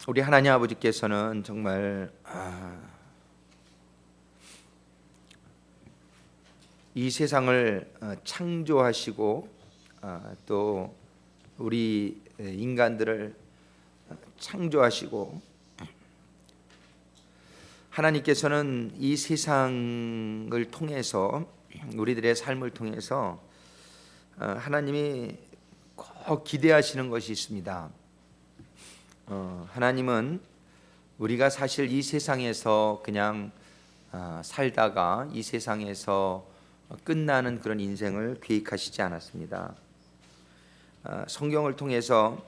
우리 하나님 아버지께서는 정말 이 세상을 창조하시고 또 우리 인간들을 창조하시고, 하나님께서는 이 세상을 통해서, 우리들의 삶을 통해서 하나님이 꼭 기대하시는 것이 있습니다. 하나님은 우리가 사실 이 세상에서 그냥 살다가 이 세상에서 끝나는 그런 인생을 계획하시지 않았습니다. 성경을 통해서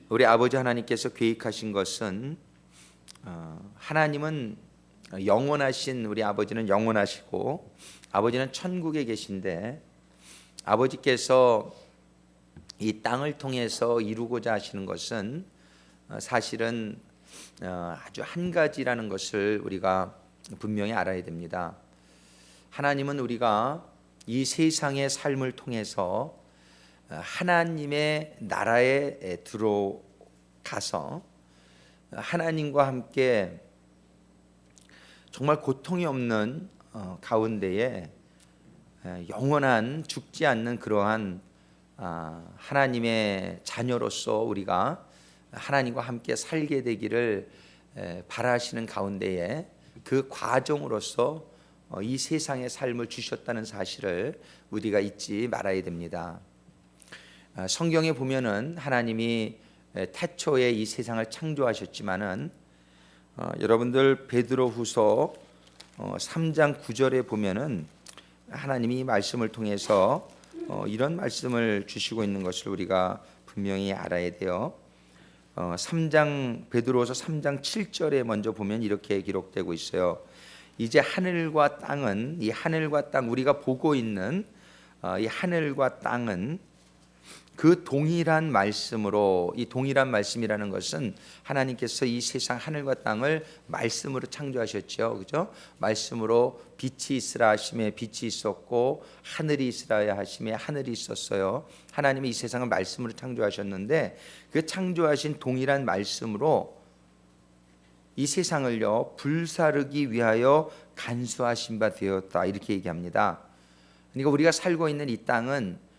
우리 아버지 하나님께서 계획하신 것은, 하나님은 영원하신 우리 아버지는 영원하시고 아버지는 천국에 계신데, 아버지께서 이 땅을 통해서 이루고자 하시는 것은 사실은 아주 한 가지라는 것을 우리가 분명히 알아야 됩니다. 하나님은 우리가 이 세상의 삶을 통해서 하나님의 나라에 들어가서 하나님과 함께 정말 고통이 없는 가운데에 영원한 죽지 않는 그러한 하나님의 자녀로서 우리가 하나님과 함께 살게 되기를 바라시는 가운데에, 그 과정으로서 이 세상의 삶을 주셨다는 사실을 우리가 잊지 말아야 됩니다. 성경에 보면은 하나님이 태초에 이 세상을 창조하셨지만은, 여러분들 베드로후서 3장 9절에 보면은 하나님이 말씀을 통해서 이런 말씀을 주시고 있는 것을 우리가 분명히 알아야 돼요. 베드로후서 3장 7절에 먼저 보면 이렇게 기록되고 있어요. 이제 하늘과 땅은, 이 하늘과 땅, 우리가 보고 있는 이 하늘과 땅은 그 동일한 말씀으로, 이 동일한 말씀이라는 것은 하나님께서 이 세상 하늘과 땅을 말씀으로 창조하셨죠, 그죠? 말씀으로 빛이 있으라 하심에 빛이 있었고, 하늘이 있으라 하심에 하늘이 있었어요. 하나님이 이 세상을 말씀으로 창조하셨는데, 그 창조하신 동일한 말씀으로 이 세상을요 불사르기 위하여 간수하신 바 되었다, 이렇게 얘기합니다. 그러니까 우리가 살고 있는 이 땅은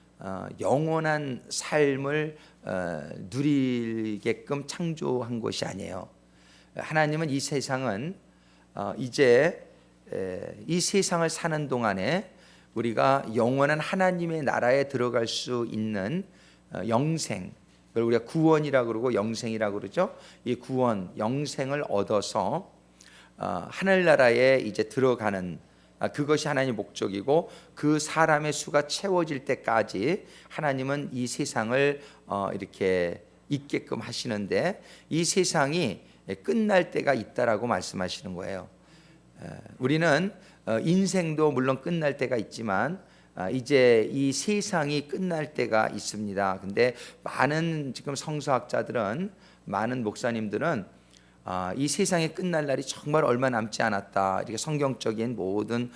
영원한 삶을 누리게끔 창조한 것이 아니에요. 하나님은 이 세상은 이제 이 세상을 사는 동안에 우리가 영원한 하나님의 나라에 들어갈 수 있는 영생, 그걸 우리가 구원이라고 그러고 영생이라고 그러죠. 이 구원, 영생을 얻어서 하늘나라에 이제 들어가는, 그것이 하나님의 목적이고, 그 사람의 수가 채워질 때까지 하나님은 이 세상을 이렇게 있게끔 하시는데, 이 세상이 끝날 때가 있다라고 말씀하시는 거예요. 우리는 인생도 물론 끝날 때가 있지만 이제 이 세상이 끝날 때가 있습니다. 근데 많은 지금 성서학자들은, 많은 목사님들은 이 세상이 끝날 날이 정말 얼마 남지 않았다, 이렇게 성경적인 모든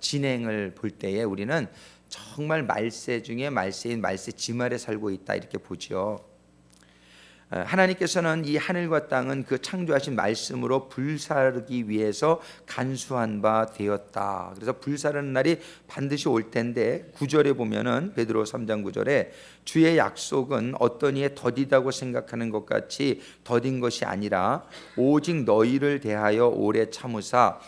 진행을 볼 때에 우리는 정말 말세 중에 말세인 말세 지말에 살고 있다, 이렇게 보죠. 하나님께서는 이 하늘과 땅은 그 창조하신 말씀으로 불사르기 위해서 간수한 바 되었다. 그래서 불사르는 날이 반드시 올 텐데, 9절에 보면은 베드로 3장 9절에 주의 약속은 어떤 이에 더디다고 생각하는 것 같이 더딘 것이 아니라 오직 너희를 대하여 오래 참으사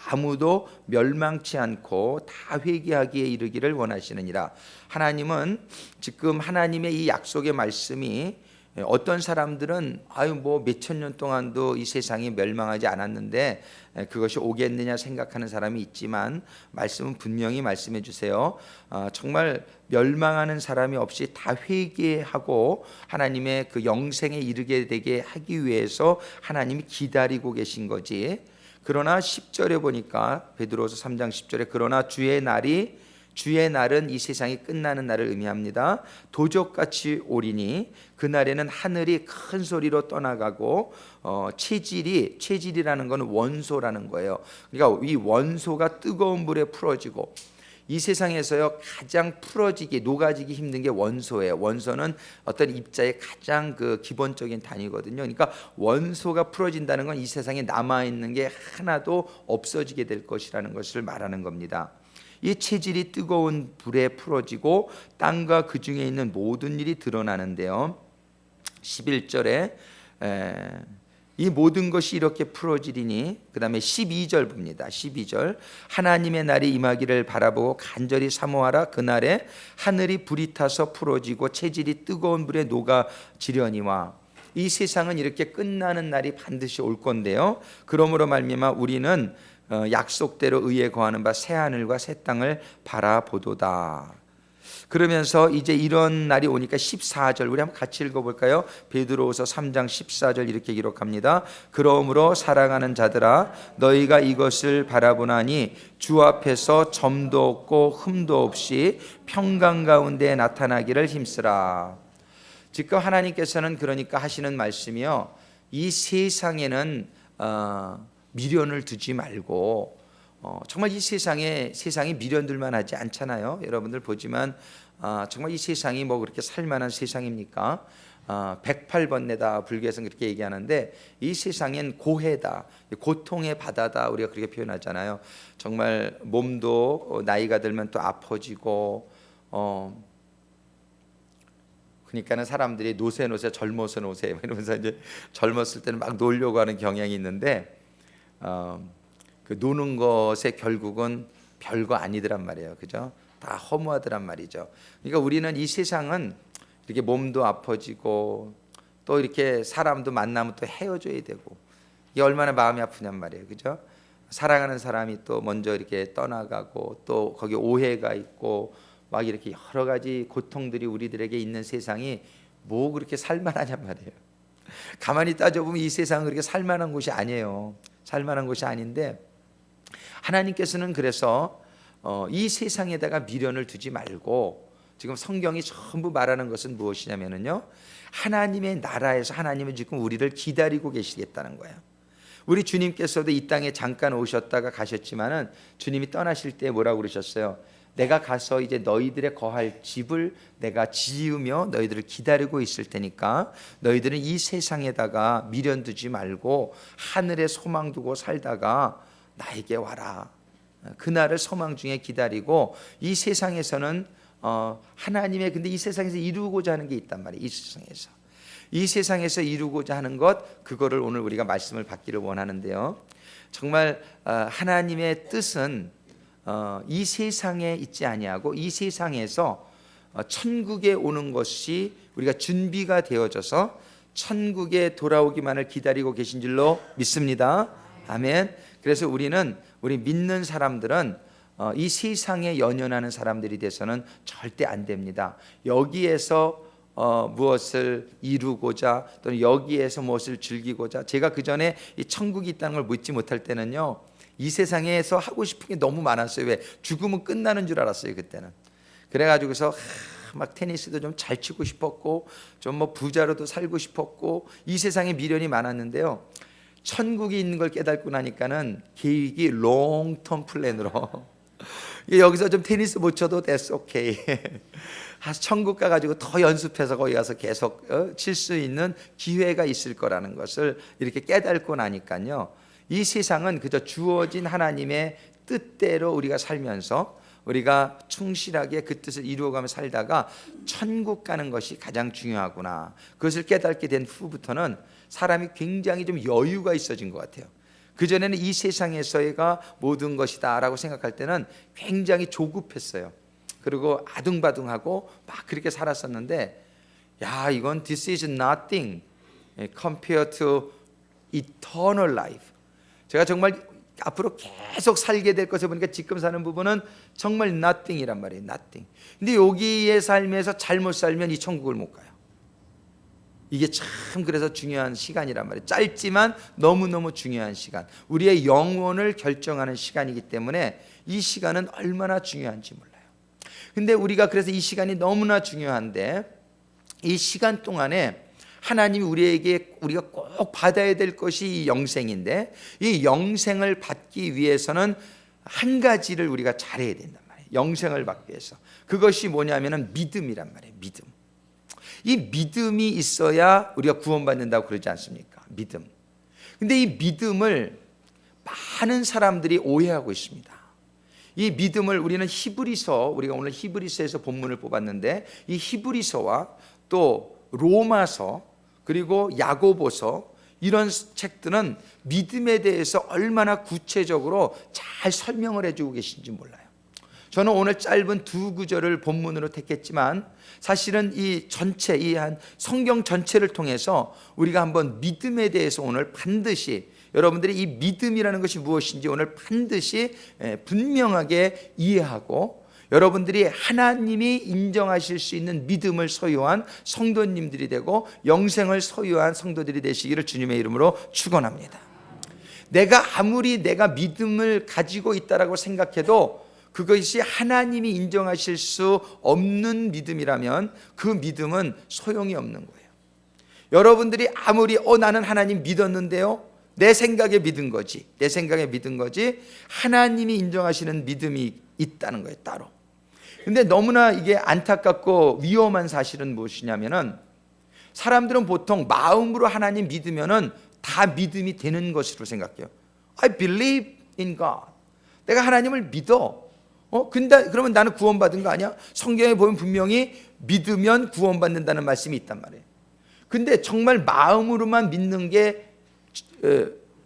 아무도 멸망치 않고 다 회개하기에 이르기를 원하시느니라. 하나님은 지금 하나님의 이 약속의 말씀이, 어떤 사람들은 뭐 몇천 년 동안도 이 세상이 멸망하지 않았는데 그것이 오겠느냐 생각하는 사람이 있지만, 말씀은 분명히 말씀해 주세요. 정말 멸망하는 사람이 없이 다 회개하고 하나님의 그 영생에 이르게 되게 하기 위해서 하나님이 기다리고 계신 거지. 그러나 10절에 보니까, 베드로서 3장 10절에 그러나 주의 날은 이 세상이 끝나는 날을 의미합니다. 도적같이 오리니 그날에는 하늘이 큰 소리로 떠나가고 체질이라는 것은 원소라는 거예요. 그러니까 이 원소가 뜨거운 불에 풀어지고, 이 세상에서요 가장 풀어지기 녹아지기 힘든 게 원소예요. 원소는 어떤 입자의 가장 그 기본적인 단위거든요. 그러니까 원소가 풀어진다는 건 이 세상에 남아 있는 게 하나도 없어지게 될 것이라는 것을 말하는 겁니다. 이 체질이 뜨거운 불에 풀어지고 땅과 그 중에 있는 모든 일이 드러나는데요. 11절에 이 모든 것이 이렇게 풀어지리니, 그 다음에 12절 봅니다. 12절, 하나님의 날이 임하기를 바라보고 간절히 사모하라. 그날에 하늘이 불이 타서 풀어지고 체질이 뜨거운 불에 녹아지려니와. 이 세상은 이렇게 끝나는 날이 반드시 올 건데요. 그러므로 말미암아 우리는 약속대로 의에 거하는 바 새 하늘과 새 땅을 바라보도다. 그러면서 이제 이런 날이 오니까 14절 우리 한번 같이 읽어볼까요? 베드로후서 3장 14절 이렇게 기록합니다. 그러므로 사랑하는 자들아 너희가 이것을 바라보나니 주 앞에서 점도 없고 흠도 없이 평강 가운데 나타나기를 힘쓰라. 지금 하나님께서는 그러니까 하시는 말씀이요, 이 세상에는 미련을 두지 말고, 정말 이 세상이 미련들만 하지 않잖아요. 여러분들 보지만 정말 이 세상이 뭐 그렇게 살만한 세상입니까? 108번뇌다 불교에서는 그렇게 얘기하는데, 이 세상엔 고해다, 고통의 바다다, 우리가 그렇게 표현하잖아요. 정말 몸도 나이가 들면 또 아파지고, 그러니까는 사람들이 노세 젊어서 노세 이러면서 이제 젊었을 때는 막 놀려고 하는 경향이 있는데, 그 노는 것의 결국은 별거 아니더란 말이에요. 그죠? 다 허무하더란 말이죠. 그러니까 우리는 이 세상은 이렇게 몸도 아파지고 또 이렇게 사람도 만나면 또 헤어져야 되고, 이게 얼마나 마음이 아프냔 말이에요. 그죠? 사랑하는 사람이 또 먼저 이렇게 떠나가고 또 거기 오해가 있고 막 이렇게 여러 가지 고통들이 우리들에게 있는 세상이 뭐 그렇게 살만하냔 말이에요. 가만히 따져보면 이 세상은 그렇게 살만한 곳이 아니에요. 살만한 곳이 아닌데, 하나님께서는 그래서 이 세상에다가 미련을 두지 말고, 지금 성경이 전부 말하는 것은 무엇이냐면요, 하나님의 나라에서 하나님은 지금 우리를 기다리고 계시겠다는 거예요. 우리 주님께서도 이 땅에 잠깐 오셨다가 가셨지만은 주님이 떠나실 때 뭐라고 그러셨어요? 내가 가서 이제 너희들의 거할 집을 내가 지으며 너희들을 기다리고 있을 테니까 너희들은 이 세상에다가 미련 두지 말고 하늘에 소망 두고 살다가 나에게 와라. 그날을 소망 중에 기다리고, 이 세상에서는 하나님의, 근데 이 세상에서 이루고자 하는 게 있단 말이에요. 이 세상에서 이루고자 하는 것, 그거를 오늘 우리가 말씀을 받기를 원하는데요. 정말 하나님의 뜻은 이 세상에 있지 아니하고 이 세상에서 천국에 오는 것이 우리가 준비가 되어져서 천국에 돌아오기만을 기다리고 계신 줄로 믿습니다. 아멘. 그래서 우리 믿는 사람들은 이 세상에 연연하는 사람들이 돼서는 절대 안 됩니다. 여기에서 무엇을 이루고자 또는 여기에서 무엇을 즐기고자, 제가 그 전에 이 천국이 있다는 걸 믿지 못할 때는요, 이 세상에서 하고 싶은 게 너무 많았어요. 왜? 죽으면 끝나는 줄 알았어요, 그때는. 그래가지고서 막 테니스도 좀 잘 치고 싶었고, 좀 뭐 부자로도 살고 싶었고, 이 세상에 미련이 많았는데요, 천국이 있는 걸 깨닫고 나니까는 계획이 롱텀 플랜으로 여기서 좀 테니스 못 쳐도 됐어, 오케이. 천국 가가지고 더 연습해서 거기 가서 계속 칠 수 있는 기회가 있을 거라는 것을 이렇게 깨닫고 나니까요, 이 세상은 그저 주어진 하나님의 뜻대로 우리가 살면서 우리가 충실하게 그 뜻을 이루어가며 살다가 천국 가는 것이 가장 중요하구나, 그것을 깨닫게 된 후부터는 사람이 굉장히 좀 여유가 있어진 것 같아요. 그전에는 이 세상에서가 모든 것이다 라고 생각할 때는 굉장히 조급했어요. 그리고 아둥바둥하고 막 그렇게 살았었는데, 야, 이건 this is nothing compared to eternal life. 제가 정말 앞으로 계속 살게 될 것을 보니까 지금 사는 부분은 정말 nothing이란 말이에요. nothing. 근데 여기의 삶에서 잘못 살면 이 천국을 못 가요. 이게 참 그래서 중요한 시간이란 말이에요. 짧지만 너무너무 중요한 시간, 우리의 영혼을 결정하는 시간이기 때문에 이 시간은 얼마나 중요한지 몰라요. 근데 우리가 그래서 이 시간이 너무나 중요한데, 이 시간 동안에 하나님이 우리가 꼭 받아야 될 것이 이 영생인데, 이 영생을 받기 위해서는 한 가지를 우리가 잘해야 된단 말이에요. 영생을 받기 위해서. 그것이 뭐냐면은 믿음이란 말이에요. 믿음. 이 믿음이 있어야 우리가 구원받는다고 그러지 않습니까? 믿음. 근데 이 믿음을 많은 사람들이 오해하고 있습니다. 이 믿음을 우리는 우리가 오늘 히브리서에서 본문을 뽑았는데, 이 히브리서와 또 로마서 그리고 야고보서, 이런 책들은 믿음에 대해서 얼마나 구체적으로 잘 설명을 해주고 계신지 몰라요. 저는 오늘 짧은 두 구절을 본문으로 택했지만, 사실은 이 전체, 이 한 성경 전체를 통해서 우리가 한번 믿음에 대해서 오늘 반드시, 여러분들이 이 믿음이라는 것이 무엇인지 오늘 반드시 분명하게 이해하고, 여러분들이 하나님이 인정하실 수 있는 믿음을 소유한 성도님들이 되고 영생을 소유한 성도들이 되시기를 주님의 이름으로 축원합니다. 내가 믿음을 가지고 있다라고 생각해도 그것이 하나님이 인정하실 수 없는 믿음이라면 그 믿음은 소용이 없는 거예요. 여러분들이 아무리 나는 하나님 믿었는데요, 내 생각에 믿은 거지, 하나님이 인정하시는 믿음이 있다는 거예요, 따로. 근데 너무나 이게 안타깝고 위험한 사실은 무엇이냐면은, 사람들은 보통 마음으로 하나님 믿으면은 다 믿음이 되는 것으로 생각해요. I believe in God. 내가 하나님을 믿어. 근데 그러면 나는 구원받은 거 아니야? 성경에 보면 분명히 믿으면 구원받는다는 말씀이 있단 말이에요. 근데 정말 마음으로만 믿는 게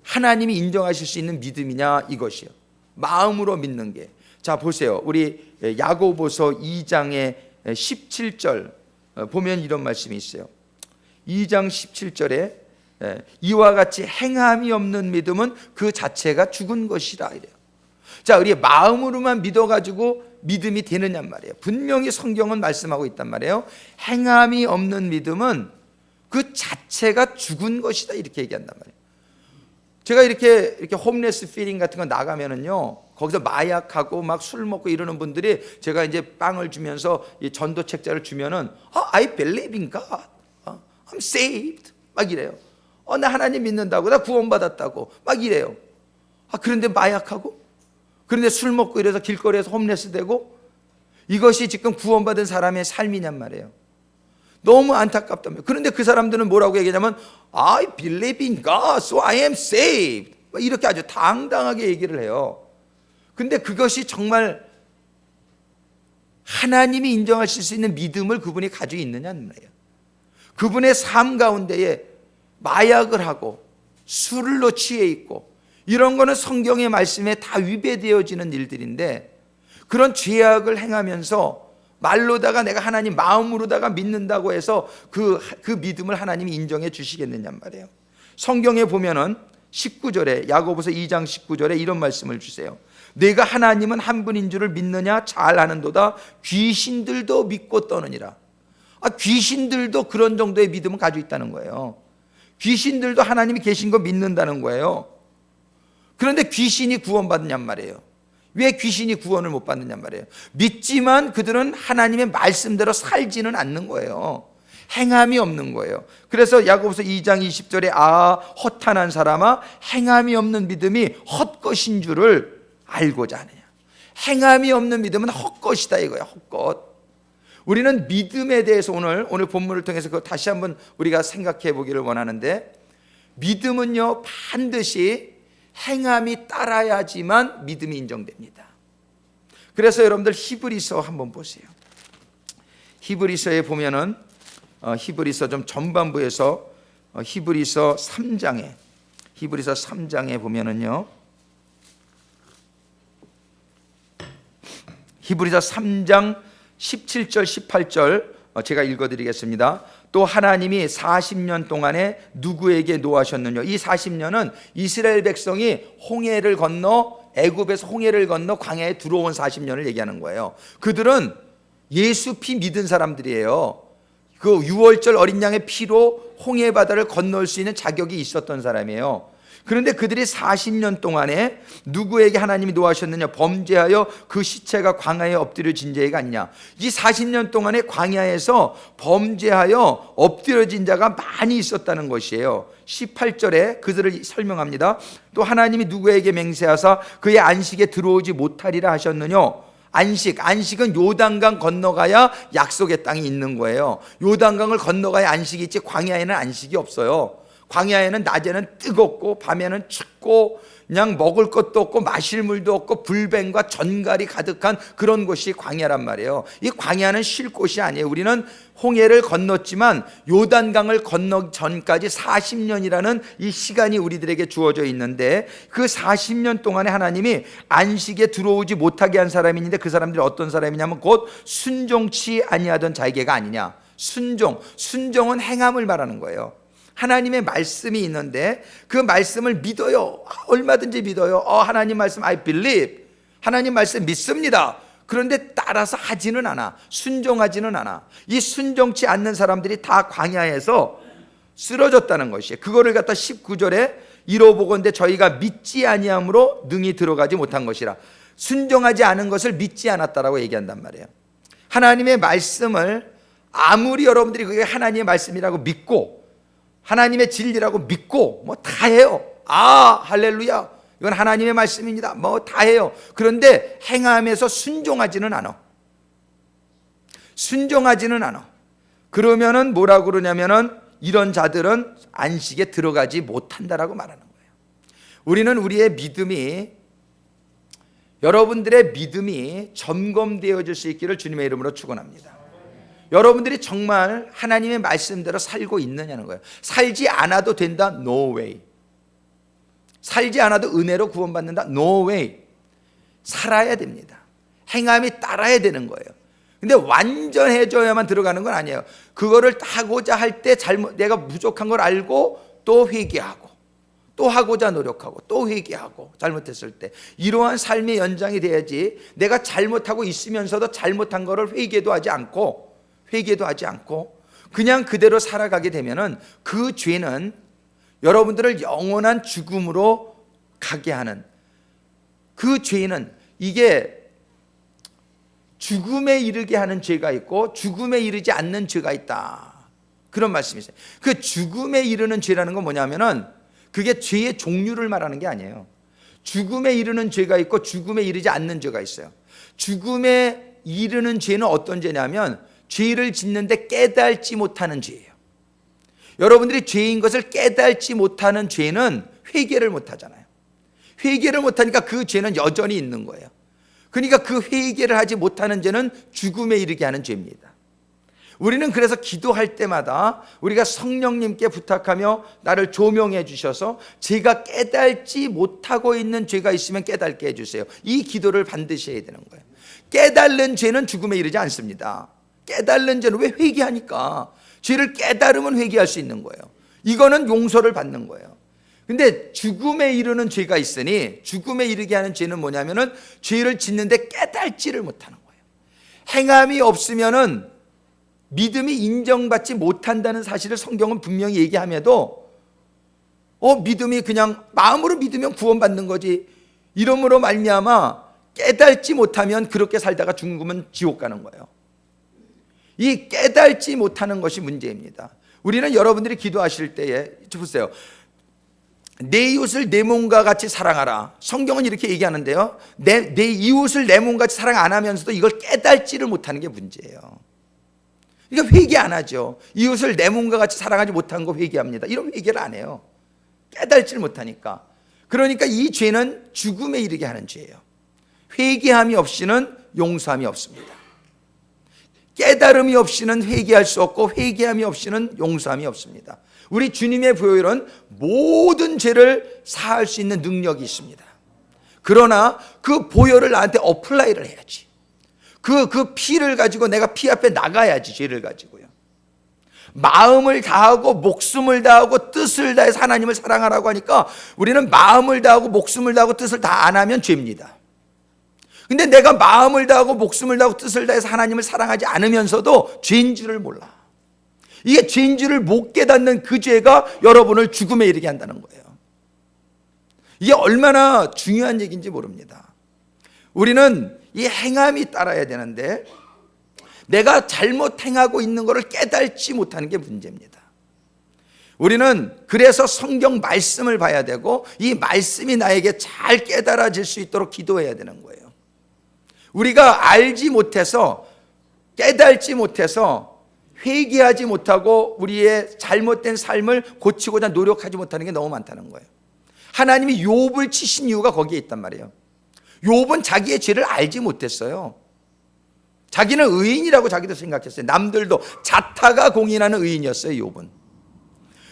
하나님이 인정하실 수 있는 믿음이냐, 이것이요. 마음으로 믿는 게. 자, 보세요. 우리 야고보서 2장의 17절 보면 이런 말씀이 있어요. 2장 17절에 이와 같이 행함이 없는 믿음은 그 자체가 죽은 것이라 이래요. 자, 우리 마음으로만 믿어가지고 믿음이 되느냐 말이에요. 분명히 성경은 말씀하고 있단 말이에요. 행함이 없는 믿음은 그 자체가 죽은 것이다, 이렇게 얘기한단 말이에요. 제가 이렇게 홈레스 필링 같은 거 나가면은요, 거기서 마약하고 막 술 먹고 이러는 분들이, 제가 이제 빵을 주면서 이 전도 책자를 주면은 I believe in God, I'm saved 막 이래요. 나 하나님 믿는다고, 나 구원받았다고 막 이래요. 그런데 마약하고, 그런데 술 먹고 이래서 길거리에서 홈레스 되고, 이것이 지금 구원받은 사람의 삶이냔 말이에요. 너무 안타깝다며. 그런데 그 사람들은 뭐라고 얘기하냐면 I believe in God, so I am saved, 이렇게 아주 당당하게 얘기를 해요. 근데 그것이 정말 하나님이 인정하실 수 있는 믿음을 그분이 가지고 있느냐는 말이에요. 그분의 삶 가운데에 마약을 하고 술로 취해 있고 이런 거는 성경의 말씀에 다 위배되어지는 일들인데, 그런 죄악을 행하면서 말로다가 내가 하나님 마음으로다가 믿는다고 해서 그 믿음을 하나님이 인정해 주시겠느냔 말이에요. 성경에 보면은 19절에, 야고보서 2장 19절에 이런 말씀을 주세요. 내가 하나님은 한 분인 줄을 믿느냐? 잘 아는도다. 귀신들도 믿고 떠느니라. 귀신들도 그런 정도의 믿음을 가지고 있다는 거예요. 귀신들도 하나님이 계신 거 믿는다는 거예요. 그런데 귀신이 구원받느냔 말이에요. 왜 귀신이 구원을 못 받느냔 말이에요. 믿지만 그들은 하나님의 말씀대로 살지는 않는 거예요. 행함이 없는 거예요. 그래서 야고보서 2장 20절에 허탄한 사람아, 행함이 없는 믿음이 헛것인 줄을 알고자 하느냐. 행함이 없는 믿음은 헛것이다 이거예요. 헛것. 우리는 믿음에 대해서 오늘 본문을 통해서 그거 다시 한번 우리가 생각해 보기를 원하는데, 믿음은요 반드시 행함이 따라야지만 믿음이 인정됩니다. 그래서 여러분들 히브리서 한번 보세요. 히브리서에 보면은 히브리서 좀 전반부에서 히브리서 3장에 보면은요, 히브리서 3장 17절 18절 제가 읽어드리겠습니다. 또 하나님이 40년 동안에 누구에게 노하셨느냐. 이 40년은 이스라엘 백성이 홍해를 건너, 애굽에서 홍해를 건너 광야에 들어온 40년을 얘기하는 거예요. 그들은 예수 피 믿은 사람들이에요. 그 유월절 어린 양의 피로 홍해 바다를 건널 수 있는 자격이 있었던 사람이에요. 그런데 그들이 40년 동안에 누구에게 하나님이 노하셨느냐? 범죄하여 그 시체가 광야에 엎드려진 자가 아니냐. 이 40년 동안에 광야에서 범죄하여 엎드려진 자가 많이 있었다는 것이에요. 18절에 그들을 설명합니다. 또 하나님이 누구에게 맹세하사 그의 안식에 들어오지 못하리라 하셨느냐? 안식은 요단강 건너가야 약속의 땅이 있는 거예요. 요단강을 건너가야 안식이 있지 광야에는 안식이 없어요. 광야에는 낮에는 뜨겁고 밤에는 춥고 그냥 먹을 것도 없고 마실 물도 없고 불뱀과 전갈이 가득한 그런 곳이 광야란 말이에요. 이 광야는 쉴 곳이 아니에요. 우리는 홍해를 건넜지만 요단강을 건너기 전까지 40년이라는 이 시간이 우리들에게 주어져 있는데, 그 40년 동안에 하나님이 안식에 들어오지 못하게 한 사람이 있는데, 그 사람들이 어떤 사람이냐면 곧 순종치 아니하던 자에게가 아니냐. 순종은 행함을 말하는 거예요. 하나님의 말씀이 있는데 그 말씀을 믿어요. 얼마든지 믿어요. 하나님 말씀 I believe. 하나님 말씀 믿습니다. 그런데 따라서 하지는 않아. 순종하지는 않아. 이 순종치 않는 사람들이 다 광야에서 쓰러졌다는 것이에요. 그거를 갖다 19절에 이로보건대 저희가 믿지 아니함으로 능히 들어가지 못한 것이라. 순종하지 않은 것을 믿지 않았다라고 얘기한단 말이에요. 하나님의 말씀을 아무리 여러분들이 그게 하나님의 말씀이라고 믿고 하나님의 진리라고 믿고 뭐 다 해요. 할렐루야, 이건 하나님의 말씀입니다, 뭐 다 해요. 그런데 행함에서 순종하지는 않아. 그러면은 뭐라고 그러냐면은 이런 자들은 안식에 들어가지 못한다라고 말하는 거예요. 우리는 우리의 믿음이, 여러분들의 믿음이 점검되어질 수 있기를 주님의 이름으로 축원합니다. 여러분들이 정말 하나님의 말씀대로 살고 있느냐는 거예요. 살지 않아도 된다? No way. 살지 않아도 은혜로 구원받는다? No way. 살아야 됩니다. 행함이 따라야 되는 거예요. 근데 완전해져야만 들어가는 건 아니에요. 그거를 하고자 할 때 내가 부족한 걸 알고 또 회개하고 또 하고자 노력하고 또 회개하고 잘못했을 때, 이러한 삶의 연장이 돼야지 내가 잘못하고 있으면서도 잘못한 거를 회개도 하지 않고 그냥 그대로 살아가게 되면은 그 죄는 여러분들을 영원한 죽음으로 가게 하는, 그 죄는 이게 죽음에 이르게 하는 죄가 있고 죽음에 이르지 않는 죄가 있다, 그런 말씀이 있어요. 그 죽음에 이르는 죄라는 건 뭐냐면은 그게 죄의 종류를 말하는 게 아니에요. 죽음에 이르는 죄가 있고 죽음에 이르지 않는 죄가 있어요. 죽음에 이르는 죄는 어떤 죄냐면 죄를 짓는데 깨닫지 못하는 죄예요. 여러분들이 죄인 것을 깨닫지 못하는 죄는 회개를 못하잖아요. 회개를 못하니까 그 죄는 여전히 있는 거예요. 그러니까 그 회개를 하지 못하는 죄는 죽음에 이르게 하는 죄입니다. 우리는 그래서 기도할 때마다 우리가 성령님께 부탁하며 나를 조명해 주셔서 제가 깨닫지 못하고 있는 죄가 있으면 깨닫게 해주세요. 이 기도를 반드시 해야 되는 거예요. 깨달는 죄는 죽음에 이르지 않습니다. 깨달는 죄는, 왜? 회개하니까. 죄를 깨달으면 회개할 수 있는 거예요. 이거는 용서를 받는 거예요. 근데 죽음에 이르는 죄가 있으니, 죽음에 이르게 하는 죄는 뭐냐면은 죄를 짓는데 깨달지를 못하는 거예요. 행함이 없으면은 믿음이 인정받지 못한다는 사실을 성경은 분명히 얘기함에도 믿음이 그냥 마음으로 믿으면 구원받는 거지, 이러므로 말미암아 깨달지 못하면 그렇게 살다가 죽으면 지옥 가는 거예요. 이 깨달지 못하는 것이 문제입니다. 우리는 여러분들이 기도하실 때에 보세요. 내 이웃을 내 몸과 같이 사랑하라. 성경은 이렇게 얘기하는데요, 내 이웃을 내 몸같이 사랑 안 하면서도 이걸 깨달지를 못하는 게 문제예요. 그러니까 회개 안 하죠. 이웃을 내 몸과 같이 사랑하지 못한 거 회개합니다. 이런 회개를 안 해요. 깨달지를 못하니까. 그러니까 이 죄는 죽음에 이르게 하는 죄예요. 회개함이 없이는 용서함이 없습니다. 깨달음이 없이는 회개할 수 없고 회개함이 없이는 용서함이 없습니다. 우리 주님의 보혈은 모든 죄를 사할 수 있는 능력이 있습니다. 그러나 그 보혈을 나한테 어플라이를 해야지. 그 피를 가지고 내가 피 앞에 나가야지. 죄를 가지고요. 마음을 다하고 목숨을 다하고 뜻을 다해서 하나님을 사랑하라고 하니까 우리는 마음을 다하고 목숨을 다하고 뜻을 다 안 하면 죄입니다. 근데 내가 마음을 다하고 목숨을 다하고 뜻을 다해서 하나님을 사랑하지 않으면서도 죄인 줄을 몰라. 이게 죄인 줄을 못 깨닫는 그 죄가 여러분을 죽음에 이르게 한다는 거예요. 이게 얼마나 중요한 얘기인지 모릅니다. 우리는 이 행함이 따라야 되는데 내가 잘못 행하고 있는 것을 깨닫지 못하는 게 문제입니다. 우리는 그래서 성경 말씀을 봐야 되고 이 말씀이 나에게 잘 깨달아질 수 있도록 기도해야 되는 거예요. 우리가 알지 못해서, 깨달지 못해서, 회개하지 못하고 우리의 잘못된 삶을 고치고자 노력하지 못하는 게 너무 많다는 거예요. 하나님이 욥을 치신 이유가 거기에 있단 말이에요. 욥은 자기의 죄를 알지 못했어요. 자기는 의인이라고 자기도 생각했어요. 남들도 자타가 공인하는 의인이었어요, 욥은.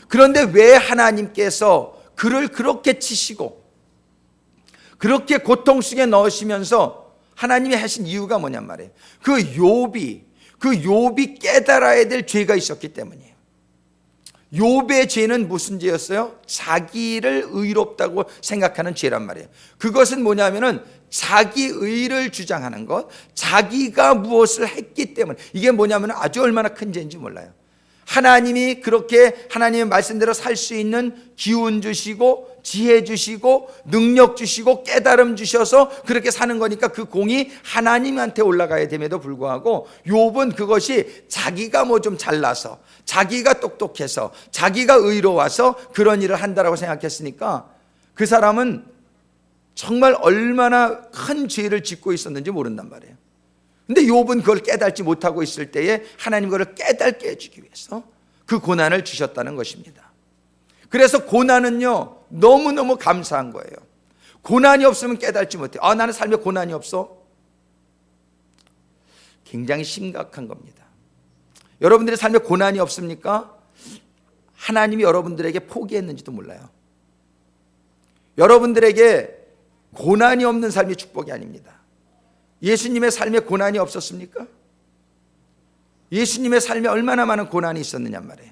그런데 왜 하나님께서 그를 그렇게 치시고 그렇게 고통 속에 넣으시면서 하나님이 하신 이유가 뭐냔 말이에요. 그 욥이 깨달아야 될 죄가 있었기 때문이에요. 욥의 죄는 무슨 죄였어요? 자기를 의롭다고 생각하는 죄란 말이에요. 그것은 뭐냐면은 자기 의를 주장하는 것, 자기가 무엇을 했기 때문에. 이게 뭐냐면 아주 얼마나 큰 죄인지 몰라요. 하나님이 그렇게 하나님의 말씀대로 살 수 있는 기운 주시고 지혜 주시고 능력 주시고 깨달음 주셔서 그렇게 사는 거니까 그 공이 하나님한테 올라가야 됨에도 불구하고 욥은 그것이 자기가 뭐 좀 잘나서, 자기가 똑똑해서, 자기가 의로워서 그런 일을 한다라고 생각했으니까 그 사람은 정말 얼마나 큰 죄를 짓고 있었는지 모른단 말이에요. 근데 욥은 그걸 깨닫지 못하고 있을 때에 하나님 그걸 깨닫게 해주기 위해서 그 고난을 주셨다는 것입니다. 그래서 고난은요 너무너무 감사한 거예요. 고난이 없으면 깨닫지 못해요. 나는 삶에 고난이 없어? 굉장히 심각한 겁니다. 여러분들의 삶에 고난이 없습니까? 하나님이 여러분들에게 포기했는지도 몰라요. 여러분들에게 고난이 없는 삶이 축복이 아닙니다. 예수님의 삶에 고난이 없었습니까? 예수님의 삶에 얼마나 많은 고난이 있었느냐 말이에요.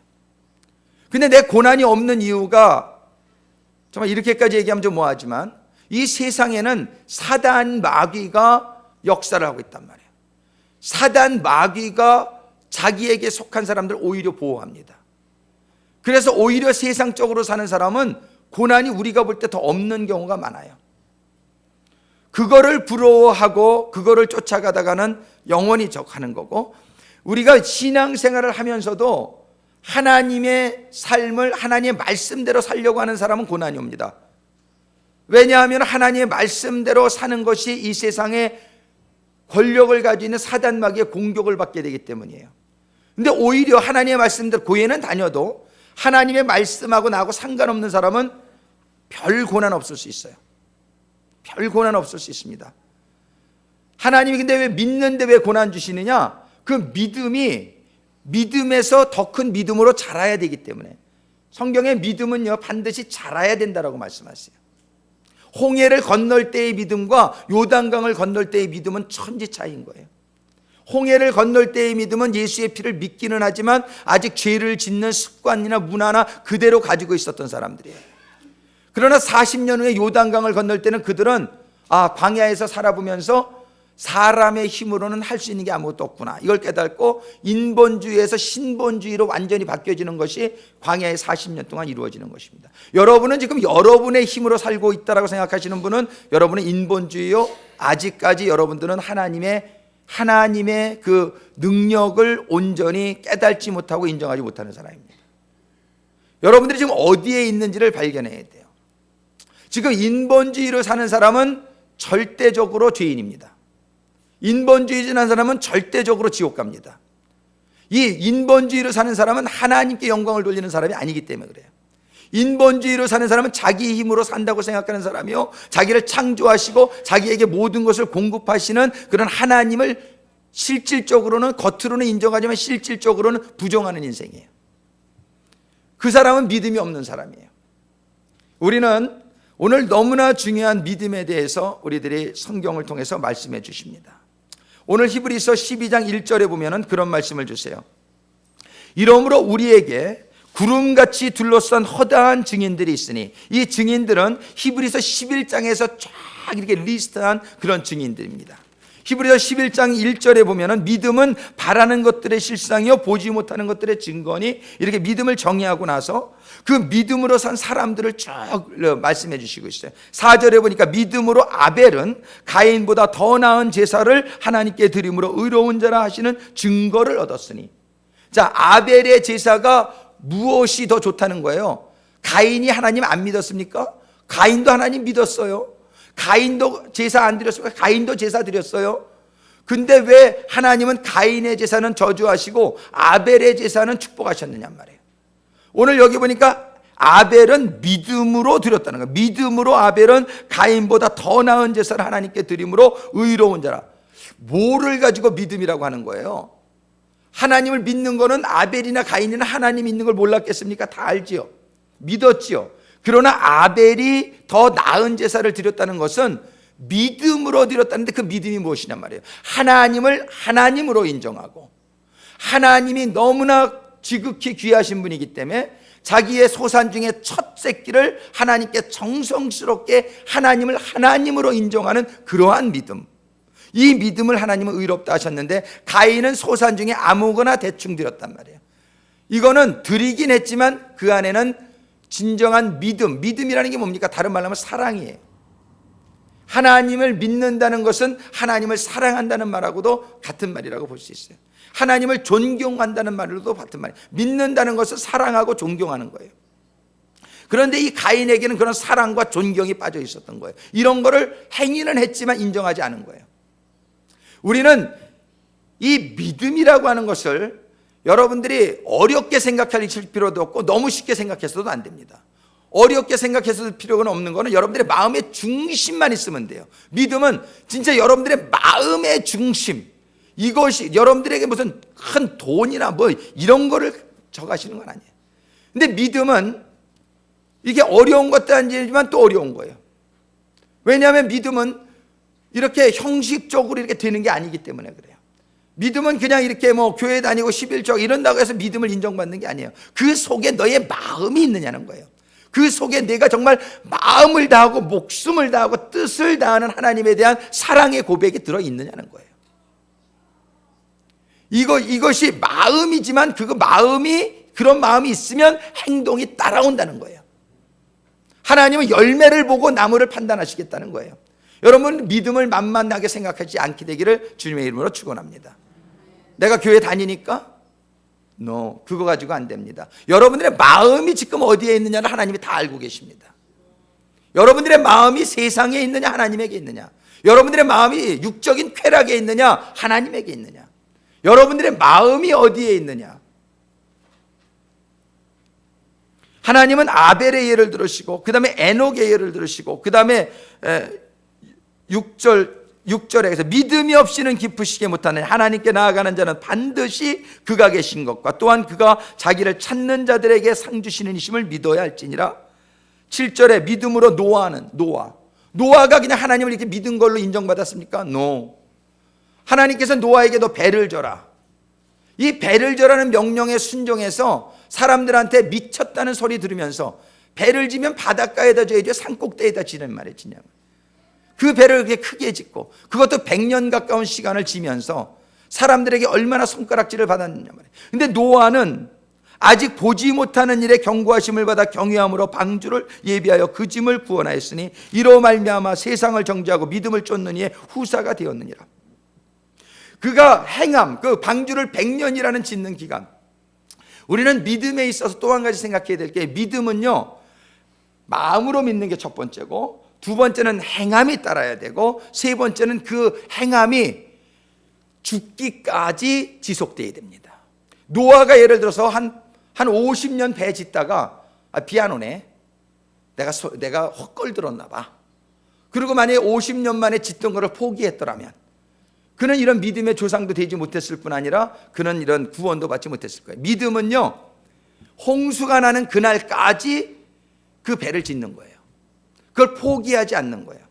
근데 내 고난이 없는 이유가, 정말 이렇게까지 얘기하면 좀 뭐하지만, 이 세상에는 사단 마귀가 역사를 하고 있단 말이에요. 사단 마귀가 자기에게 속한 사람들 오히려 보호합니다. 그래서 오히려 세상적으로 사는 사람은 고난이 우리가 볼 때 더 없는 경우가 많아요. 그거를 부러워하고 그거를 쫓아가다가는 영원히 적하는 거고, 우리가 신앙생활을 하면서도 하나님의 삶을 하나님의 말씀대로 살려고 하는 사람은 고난이 옵니다. 왜냐하면 하나님의 말씀대로 사는 것이 이 세상에 권력을 가지고 있는 사단 마귀의 공격을 받게 되기 때문이에요. 근데 오히려 하나님의 말씀대로 교회는 다녀도 하나님의 말씀하고 나하고 상관없는 사람은 별 고난 없을 수 있어요. 별 고난 없을 수 있습니다. 하나님이 근데 왜 믿는데 왜 고난 주시느냐? 그 믿음에서 더 큰 믿음으로 자라야 되기 때문에. 성경의 믿음은요 반드시 자라야 된다라고 말씀하세요. 홍해를 건널 때의 믿음과 요단강을 건널 때의 믿음은 천지 차이인 거예요. 홍해를 건널 때의 믿음은 예수의 피를 믿기는 하지만 아직 죄를 짓는 습관이나 문화나 그대로 가지고 있었던 사람들이에요. 그러나 40년 후에 요단강을 건널 때는 그들은 광야에서 살아보면서 사람의 힘으로는 할 수 있는 게 아무것도 없구나, 이걸 깨닫고 인본주의에서 신본주의로 완전히 바뀌어지는 것이 광야의 40년 동안 이루어지는 것입니다. 여러분은 지금 여러분의 힘으로 살고 있다고 생각하시는 분은 여러분은 인본주의요, 아직까지 여러분들은 하나님의 그 능력을 온전히 깨닫지 못하고 인정하지 못하는 사람입니다. 여러분들이 지금 어디에 있는지를 발견해야 돼요. 지금 인본주의로 사는 사람은 절대적으로 죄인입니다. 인본주의로 사는 사람은 절대적으로 지옥 갑니다. 이 인본주의로 사는 사람은 하나님께 영광을 돌리는 사람이 아니기 때문에 그래요. 인본주의로 사는 사람은 자기 힘으로 산다고 생각하는 사람이요, 자기를 창조하시고 자기에게 모든 것을 공급하시는 그런 하나님을 실질적으로는, 겉으로는 인정하지만 실질적으로는 부정하는 인생이에요. 그 사람은 믿음이 없는 사람이에요. 우리는 오늘 너무나 중요한 믿음에 대해서 우리들이 성경을 통해서 말씀해 주십니다. 오늘 히브리서 12장 1절에 보면은 그런 말씀을 주세요. 이러므로 우리에게 구름같이 둘러싼 허다한 증인들이 있으니, 이 증인들은 히브리서 11장에서 쫙 이렇게 리스트한 그런 증인들입니다. 히브리서 11장 1절에 보면은 믿음은 바라는 것들의 실상이요 보지 못하는 것들의 증거니, 이렇게 믿음을 정의하고 나서 그 믿음으로 산 사람들을 쭉 말씀해 주시고 있어요. 4절에 보니까 믿음으로 아벨은 가인보다 더 나은 제사를 하나님께 드림으로 의로운 자라 하시는 증거를 얻었으니. 자, 아벨의 제사가 무엇이 더 좋다는 거예요? 가인이 하나님 안 믿었습니까? 가인도 하나님 믿었어요. 가인도 제사 안 드렸어요. 가인도 제사 드렸어요. 근데 왜 하나님은 가인의 제사는 저주하시고 아벨의 제사는 축복하셨느냐 말이에요. 오늘 여기 보니까 아벨은 믿음으로 드렸다는 거예요. 믿음으로 아벨은 가인보다 더 나은 제사를 하나님께 드림으로 의로운 자라. 뭐를 가지고 믿음이라고 하는 거예요? 하나님을 믿는 거는 아벨이나 가인이나 하나님 있는 걸 몰랐겠습니까? 다 알지요. 믿었지요. 그러나 아벨이 더 나은 제사를 드렸다는 것은 믿음으로 드렸다는데 그 믿음이 무엇이냐 말이에요. 하나님을 하나님으로 인정하고 하나님이 너무나 지극히 귀하신 분이기 때문에 자기의 소산 중에 첫 새끼를 하나님께 정성스럽게 하나님을 하나님으로 인정하는 그러한 믿음. 이 믿음을 하나님은 의롭다 하셨는데 가인은 소산 중에 아무거나 대충 드렸단 말이에요. 이거는 드리긴 했지만 그 안에는 진정한 믿음이라는 게 뭡니까? 다른 말로 하면 사랑이에요. 하나님을 믿는다는 것은 하나님을 사랑한다는 말하고도 같은 말이라고 볼 수 있어요. 하나님을 존경한다는 말로도 같은 말이에요. 믿는다는 것은 사랑하고 존경하는 거예요. 그런데 이 가인에게는 그런 사랑과 존경이 빠져 있었던 거예요. 이런 거를 행위는 했지만 인정하지 않은 거예요. 우리는 이 믿음이라고 하는 것을 여러분들이 어렵게 생각할 필요도 없고 너무 쉽게 생각해서도 안 됩니다. 어렵게 생각해서 필요가 없는 거는 여러분들의 마음의 중심만 있으면 돼요. 믿음은 진짜 여러분들의 마음의 중심, 이것이 여러분들에게 무슨 큰 돈이나 뭐 이런 거를 적하시는 건 아니에요. 근데 믿음은 이게 어려운 것도 아니지만 또 어려운 거예요. 왜냐하면 믿음은 이렇게 형식적으로 이렇게 되는 게 아니기 때문에 그래요. 믿음은 그냥 이렇게 뭐 교회 다니고 11조 이런다고 해서 믿음을 인정받는 게 아니에요. 그 속에 너의 마음이 있느냐는 거예요. 그 속에 내가 정말 마음을 다하고 목숨을 다하고 뜻을 다하는 하나님에 대한 사랑의 고백이 들어있느냐는 거예요. 이것이 마음이지만 그런 마음이 있으면 행동이 따라온다는 거예요. 하나님은 열매를 보고 나무를 판단하시겠다는 거예요. 여러분 믿음을 만만하게 생각하지 않게 되기를 주님의 이름으로 축원합니다. 내가 교회 다니니까? No, 그거 가지고 안 됩니다. 여러분들의 마음이 지금 어디에 있느냐를 하나님이 다 알고 계십니다. 여러분들의 마음이 세상에 있느냐 하나님에게 있느냐, 여러분들의 마음이 육적인 쾌락에 있느냐 하나님에게 있느냐, 여러분들의 마음이 어디에 있느냐. 하나님은 아벨의 예를 들으시고 그 다음에 에녹의 예를 들으시고 그 다음에 6절에 믿음이 없이는 기쁘시게 못하는 하나님께 나아가는 자는 반드시 그가 계신 것과 또한 그가 자기를 찾는 자들에게 상 주시는 이심을 믿어야 할지니라. 7절에 믿음으로 노아가 그냥 하나님을 이렇게 믿은 걸로 인정받았습니까? No. 하나님께서 노아에게 너 배를 져라. 이 배를 져라는 명령에 순종해서 사람들한테 미쳤다는 소리 들으면서 배를 지면 바닷가에다 져야죠, 산꼭대에다 지는 말이에요. 그 배를 그렇게 크게 짓고 그것도 100년 가까운 시간을 지면서 사람들에게 얼마나 손가락질을 받았느냐 말이에요. 근데 노아는 아직 보지 못하는 일에 경고하심을 받아 경외함으로 방주를 예비하여 그 짐을 구원하였으니 이로 말미암아 세상을 정죄하고 믿음을 쫓는 이의 후사가 되었느니라. 그가 행함, 그 방주를 100년이라는 짓는 기간. 우리는 믿음에 있어서 또 한 가지 생각해야 될 게, 믿음은요 마음으로 믿는 게 첫 번째고, 두 번째는 행함이 따라야 되고, 세 번째는 그 행함이 죽기까지 지속돼야 됩니다. 노아가 예를 들어서 한 50년 배 짓다가 비 안 오네, 내가 헛걸 들었나 봐. 그리고 만약에 50년 만에 짓던 거를 포기했더라면 그는 이런 믿음의 조상도 되지 못했을 뿐 아니라 그는 이런 구원도 받지 못했을 거예요. 믿음은요 홍수가 나는 그날까지 그 배를 짓는 거예요. 그걸 포기하지 않는 거예요.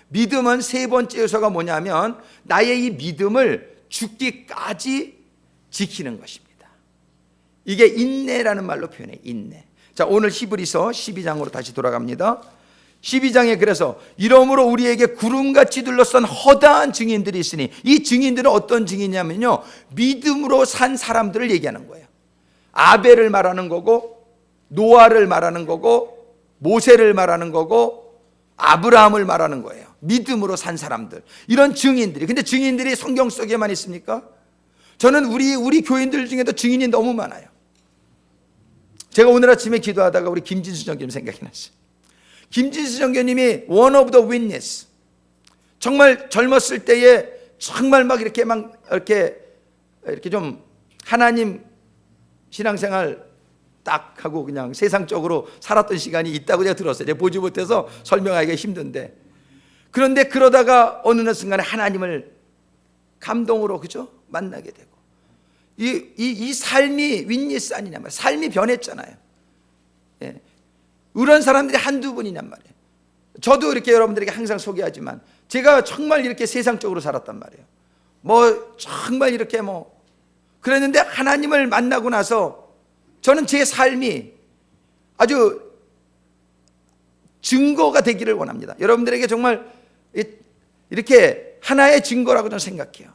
믿음은 세 번째 요소가 뭐냐면 나의 이 믿음을 죽기까지 지키는 것입니다. 이게 인내라는 말로 표현해요. 인내. 자, 오늘 히브리서 12장으로 다시 돌아갑니다. 12장에 그래서 이러므로 우리에게 구름같이 둘러싼 허다한 증인들이 있으니, 이 증인들은 어떤 증인이냐면요 믿음으로 산 사람들을 얘기하는 거예요. 아벨을 말하는 거고, 노아를 말하는 거고, 모세를 말하는 거고, 아브라함을 말하는 거예요. 믿음으로 산 사람들, 이런 증인들이. 근데 증인들이 성경 속에만 있습니까? 저는 우리 교인들 중에도 증인이 너무 많아요. 제가 오늘 아침에 기도하다가 우리 김진수 전교님 생각이 났어요. 김진수 전교님이 one of the witness, 정말 젊었을 때에 정말 막 이렇게 좀 하나님 신앙생활 딱 하고 그냥 세상적으로 살았던 시간이 있다고 제가 들었어요. 제가 보지 못해서 설명하기가 힘든데, 그런데 그러다가 어느 순간에 하나님을 감동으로, 그죠? 만나게 되고, 이 삶이 윈니스 아니냐 말이에요. 삶이 변했잖아요. 예. 이런 사람들이 한두 분이냔 말이에요. 저도 이렇게 여러분들에게 항상 소개하지만 제가 정말 이렇게 세상적으로 살았단 말이에요. 뭐 정말 이렇게 그랬는데 하나님을 만나고 나서 저는 제 삶이 아주 증거가 되기를 원합니다. 여러분들에게 정말 이렇게 하나의 증거라고 저는 생각해요.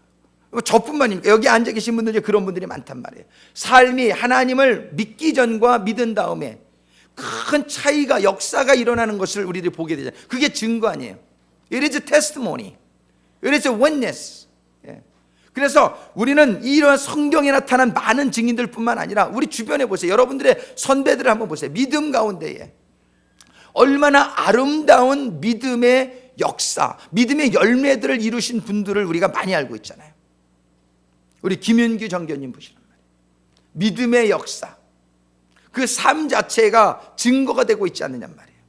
저뿐만입니까? 여기 앉아 계신 분들 중에 그런 분들이 많단 말이에요. 삶이 하나님을 믿기 전과 믿은 다음에 큰 차이가, 역사가 일어나는 것을 우리들이 보게 되잖아요. 그게 증거 아니에요. It is a testimony. It is a witness. 그래서 우리는 이런 성경에 나타난 많은 증인들뿐만 아니라 우리 주변에 보세요. 여러분들의 선배들을 한번 보세요. 믿음 가운데에 얼마나 아름다운 믿음의 역사, 믿음의 열매들을 이루신 분들을 우리가 많이 알고 있잖아요. 우리 김윤규 정교님 보시란 말이에요. 믿음의 역사, 그 삶 자체가 증거가 되고 있지 않느냔 말이에요.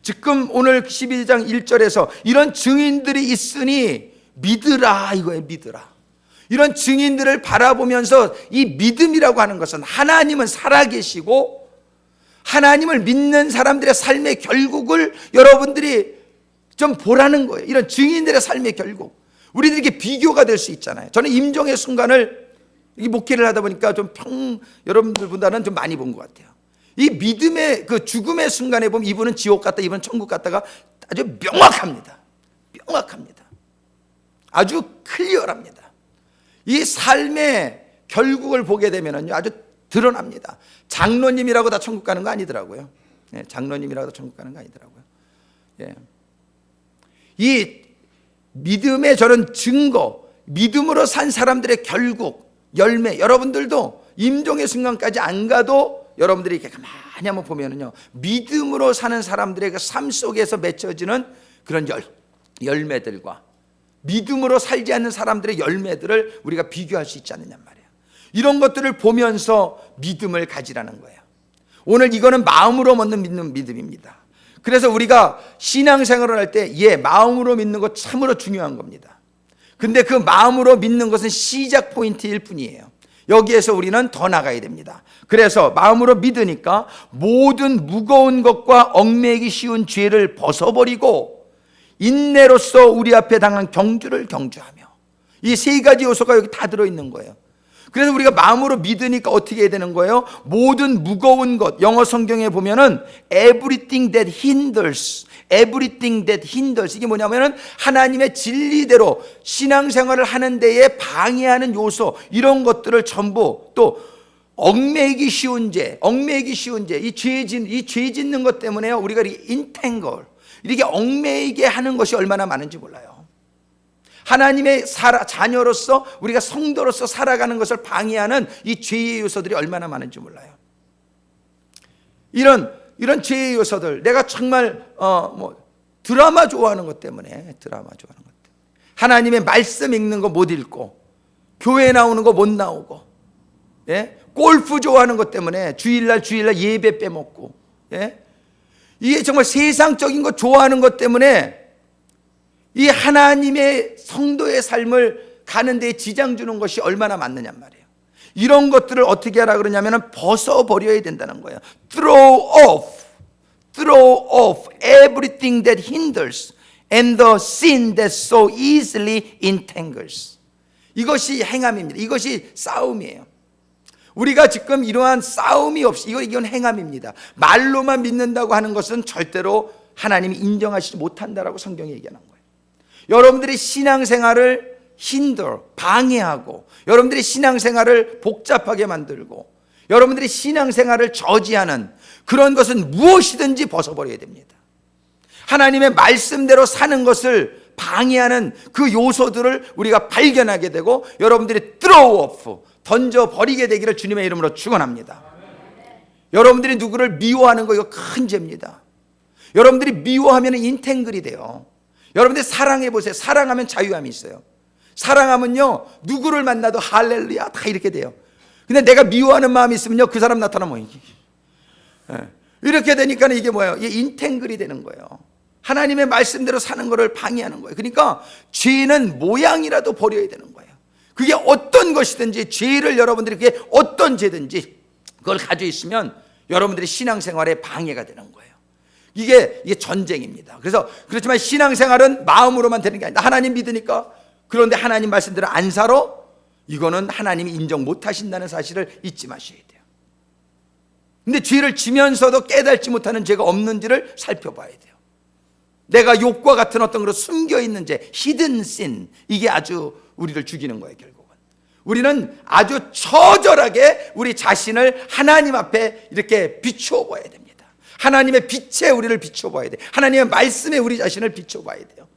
지금 오늘 12장 1절에서 이런 증인들이 있으니 믿으라 이거예요. 믿으라. 이런 증인들을 바라보면서 이 믿음이라고 하는 것은 하나님은 살아계시고 하나님을 믿는 사람들의 삶의 결국을 여러분들이 좀 보라는 거예요. 이런 증인들의 삶의 결국, 우리들에게 비교가 될 수 있잖아요. 저는 임종의 순간을 목회를 하다 보니까 좀 여러분들보다는 좀 많이 본 것 같아요. 이 믿음의 그 죽음의 순간에 보면 이분은 지옥 갔다, 이분은 천국 갔다가 아주 명확합니다. 명확합니다. 아주 클리어랍니다. 이 삶의 결국을 보게 되면은요, 아주 드러납니다. 장로님이라고 다 천국 가는 거 아니더라고요. 예, 장로님이라고 다 천국 가는 거 아니더라고요. 예. 이 믿음의 저런 증거, 믿음으로 산 사람들의 결국, 열매, 여러분들도 임종의 순간까지 안 가도 여러분들이 이렇게 가만히 한번 보면은요, 믿음으로 사는 사람들의 그 삶 속에서 맺혀지는 그런 열매들과 믿음으로 살지 않는 사람들의 열매들을 우리가 비교할 수 있지 않느냐 말이에요. 이런 것들을 보면서 믿음을 가지라는 거예요. 오늘 이거는 마음으로 믿는 믿음입니다. 그래서 우리가 신앙생활을 할 때 마음으로 믿는 것 참으로 중요한 겁니다. 근데 그 마음으로 믿는 것은 시작 포인트일 뿐이에요. 여기에서 우리는 더 나가야 됩니다. 그래서 마음으로 믿으니까 모든 무거운 것과 얽매이기 쉬운 죄를 벗어버리고 인내로서 우리 앞에 당한 경주를 경주하며, 이 세 가지 요소가 여기 다 들어있는 거예요. 그래서 우리가 마음으로 믿으니까 어떻게 해야 되는 거예요? 모든 무거운 것, 영어 성경에 보면은 everything that hinders, everything that hinders, 이게 뭐냐면은 하나님의 진리대로 신앙생활을 하는 데에 방해하는 요소, 이런 것들을 전부, 또 얽매이기 쉬운 죄, 이 죄 짓는 것 때문에요, 우리가 entangle, 이렇게 얽매이게 하는 것이 얼마나 많은지 몰라요. 하나님의 자녀로서, 우리가 성도로서 살아가는 것을 방해하는 이 죄의 요소들이 얼마나 많은지 몰라요. 이런 죄의 요소들, 내가 정말 드라마 좋아하는 것 때문에, 하나님의 말씀 읽는 거 못 읽고, 교회 나오는 거 못 나오고, 골프 좋아하는 것 때문에 주일날 예배 빼먹고, 이게 정말 세상적인 거 좋아하는 것 때문에 이 하나님의 성도의 삶을 가는 데에 지장 주는 것이 얼마나 많느냐 말이에요. 이런 것들을 어떻게 하라 그러냐면 벗어버려야 된다는 거예요. Throw off everything that hinders and the sin that so easily entangles. 이것이 행함입니다. 이것이 싸움이에요. 우리가 지금 이러한 싸움이 없이, 이건 행함입니다. 말로만 믿는다고 하는 것은 절대로 하나님이 인정하시지 못한다라고 성경이 얘기하는 거예요. 여러분들이 신앙생활을 방해하고, 여러분들이 신앙생활을 복잡하게 만들고, 여러분들이 신앙생활을 저지하는 그런 것은 무엇이든지 벗어버려야 됩니다. 하나님의 말씀대로 사는 것을 방해하는 그 요소들을 우리가 발견하게 되고, 여러분들이 throw off, 던져버리게 되기를 주님의 이름으로 축원합니다. 여러분들이 누구를 미워하는 거, 이거 큰 죄입니다. 여러분들이 미워하면 인탱글이 돼요. 여러분들 사랑해 보세요. 사랑하면 자유함이 있어요. 사랑하면요 누구를 만나도 할렐루야 다 이렇게 돼요. 근데 내가 미워하는 마음이 있으면요 그 사람 나타나면 이렇게 되니까 이게 뭐예요? 이게 인탱글이 되는 거예요. 하나님의 말씀대로 사는 것을 방해하는 거예요. 그러니까 죄는 모양이라도 버려야 되는 거예요. 그게 어떤 것이든지, 죄를 여러분들이 그게 어떤 죄든지 그걸 가지고 있으면 여러분들의 신앙생활에 방해가 되는 거예요. 이게 전쟁입니다. 그래서 그렇지만 신앙생활은 마음으로만 되는 게 아니다. 하나님 믿으니까. 그런데 하나님 말씀대로 안 살아? 이거는 하나님이 인정 못 하신다는 사실을 잊지 마셔야 돼요. 근데 죄를 지면서도 깨닫지 못하는 죄가 없는지를 살펴봐야 돼요. 내가 욕과 같은 어떤 그런 숨겨있는 죄, 히든 sin, 이게 아주 우리를 죽이는 거예요. 결국은 우리는 아주 처절하게 우리 자신을 하나님 앞에 이렇게 비추어 봐야 됩니다. 하나님의 빛에 우리를 비추어 봐야 돼요. 하나님의 말씀에 우리 자신을 비추어 봐야 돼요.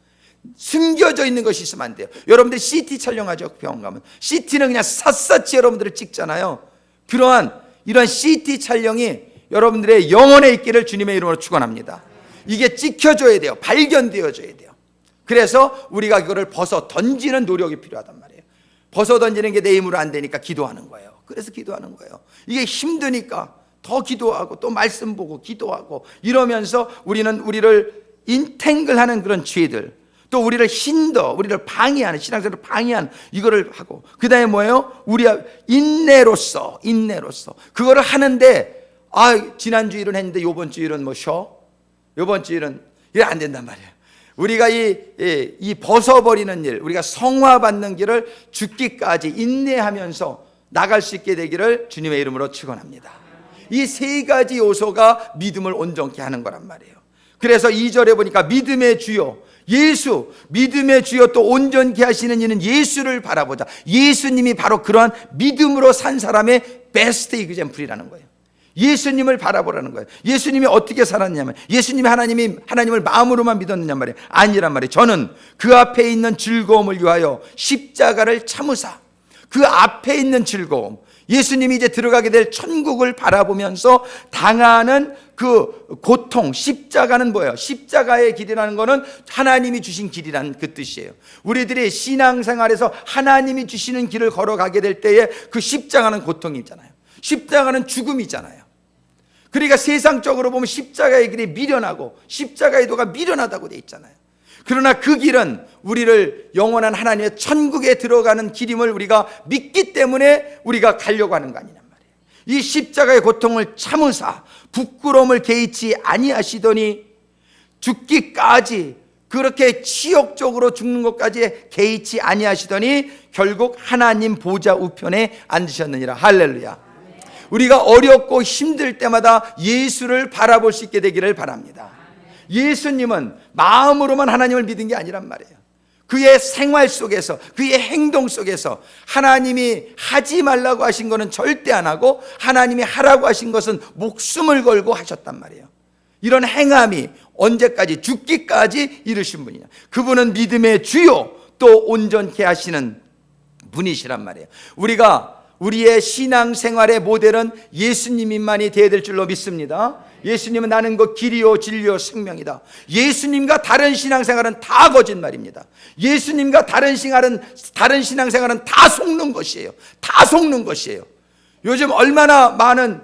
숨겨져 있는 것이 있으면 안 돼요. 여러분들 CT 촬영하죠. 병원 가면 CT는 그냥 샅샅이 여러분들을 찍잖아요. 이러한 CT 촬영이 여러분들의 영혼에 있기를 주님의 이름으로 축원합니다. 이게 찍혀줘야 돼요. 발견되어져야 돼요. 그래서 우리가 그거를 벗어 던지는 노력이 필요하단 말이에요. 벗어 던지는 게 내 힘으로 안 되니까 기도하는 거예요. 그래서 기도하는 거예요. 이게 힘드니까 더 기도하고 또 말씀 보고 기도하고 이러면서 우리를 인탱글하는 그런 죄들, 또 우리를 우리를 방해하는, 신앙생활을 방해하는 이거를 하고, 그 다음에 뭐예요? 우리가 인내로서 그거를 하는데, 지난주 일은 했는데 요번 주 일은 뭐 쉬어? 요번 주 일은 이게 안 된단 말이에요. 우리가 이 벗어버리는 일, 우리가 성화받는 길을 죽기까지 인내하면서 나갈 수 있게 되기를 주님의 이름으로 축원합니다. 이 세 가지 요소가 믿음을 온전케 하는 거란 말이에요. 그래서 2절에 보니까 믿음의 주요 예수, 믿음의 주여 또 온전케 하시는 이는 예수를 바라보자. 예수님이 바로 그러한 믿음으로 산 사람의 베스트 이그젬플이라는 거예요. 예수님을 바라보라는 거예요. 예수님이 어떻게 살았냐면, 예수님이 하나님을 마음으로만 믿었느냐 말이에요. 아니란 말이에요. 저는 그 앞에 있는 즐거움을 위하여 십자가를 참으사, 그 앞에 있는 즐거움, 예수님이 이제 들어가게 될 천국을 바라보면서 당하는 그 고통, 십자가는 뭐예요? 십자가의 길이라는 거는 하나님이 주신 길이라는 그 뜻이에요. 우리들이 신앙생활에서 하나님이 주시는 길을 걸어가게 될 때에 그 십자가는 고통이잖아요. 십자가는 죽음이잖아요. 그러니까 세상적으로 보면 십자가의 길이 미련하고 십자가의 도가 미련하다고 돼 있잖아요. 그러나 그 길은 우리를 영원한 하나님의 천국에 들어가는 길임을 우리가 믿기 때문에 우리가 가려고 하는 거 아니란 말이에요. 이 십자가의 고통을 참으사 부끄러움을 개의치 아니하시더니 죽기까지, 그렇게 치욕적으로 죽는 것까지 개의치 아니하시더니 결국 하나님 보좌 우편에 앉으셨느니라. 할렐루야. 우리가 어렵고 힘들 때마다 예수를 바라볼 수 있게 되기를 바랍니다. 예수님은 마음으로만 하나님을 믿은 게 아니란 말이에요. 그의 생활 속에서, 그의 행동 속에서 하나님이 하지 말라고 하신 것은 절대 안 하고 하나님이 하라고 하신 것은 목숨을 걸고 하셨단 말이에요. 이런 행함이 언제까지, 죽기까지 이르신 분이냐. 그분은 믿음의 주요 또 온전케 하시는 분이시란 말이에요. 우리의 신앙생활의 모델은 예수님만이 되어야 될 줄로 믿습니다. 예수님은 나는 그 길이요 진리요 생명이다. 예수님과 다른 신앙생활은 다 거짓말입니다. 예수님과 다른 신앙생활은 다 속는 것이에요. 다 속는 것이에요. 요즘 얼마나 많은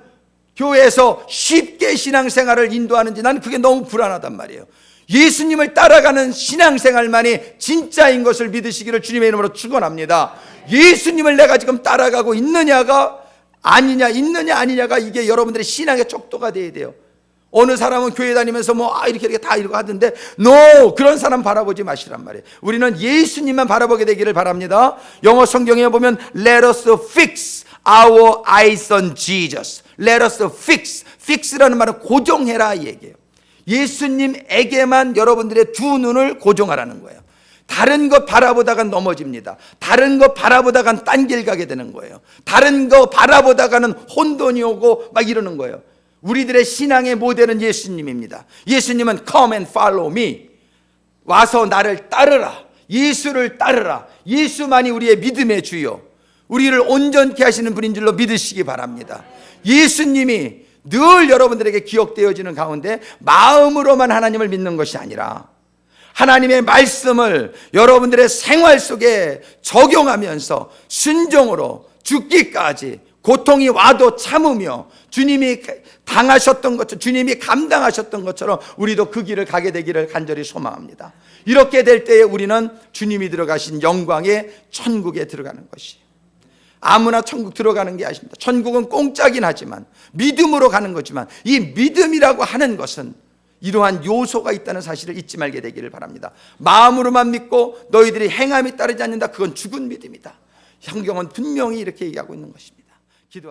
교회에서 쉽게 신앙생활을 인도하는지 나는 그게 너무 불안하단 말이에요. 예수님을 따라가는 신앙생활만이 진짜인 것을 믿으시기를 주님의 이름으로 축원합니다. 예수님을 내가 지금 따라가고 있느냐가 아니냐가 이게 여러분들의 신앙의 척도가 돼야 돼요. 어느 사람은 교회 다니면서 이렇게 다 이러고 하던데, 그런 사람 바라보지 마시란 말이에요. 우리는 예수님만 바라보게 되기를 바랍니다. 영어 성경에 보면 Let us fix our eyes on Jesus. Let us fix라는 말은 고정해라 이 얘기예요. 예수님에게만 여러분들의 두 눈을 고정하라는 거예요. 다른 거 바라보다가 넘어집니다. 다른 거 바라보다가 딴 길 가게 되는 거예요. 다른 거 바라보다가는 혼돈이 오고 막 이러는 거예요. 우리들의 신앙의 모델은 예수님입니다. 예수님은 Come and follow me. 와서 나를 따르라. 예수를 따르라. 예수만이 우리의 믿음의 주요, 우리를 온전케 하시는 분인 줄로 믿으시기 바랍니다. 예수님이 늘 여러분들에게 기억되어지는 가운데 마음으로만 하나님을 믿는 것이 아니라 하나님의 말씀을 여러분들의 생활 속에 적용하면서 순종으로 죽기까지 고통이 와도 참으며 주님이 당하셨던 것처럼, 주님이 감당하셨던 것처럼 우리도 그 길을 가게 되기를 간절히 소망합니다. 이렇게 될 때에 우리는 주님이 들어가신 영광의 천국에 들어가는 것이에요. 아무나 천국 들어가는 게 아닙니다. 천국은 공짜긴 하지만, 믿음으로 가는 거지만, 이 믿음이라고 하는 것은 이러한 요소가 있다는 사실을 잊지 말게 되기를 바랍니다. 마음으로만 믿고 너희들이 행함이 따르지 않는다, 그건 죽은 믿음이다. 성경은 분명히 이렇게 얘기하고 있는 것입니다. 기도하십시오.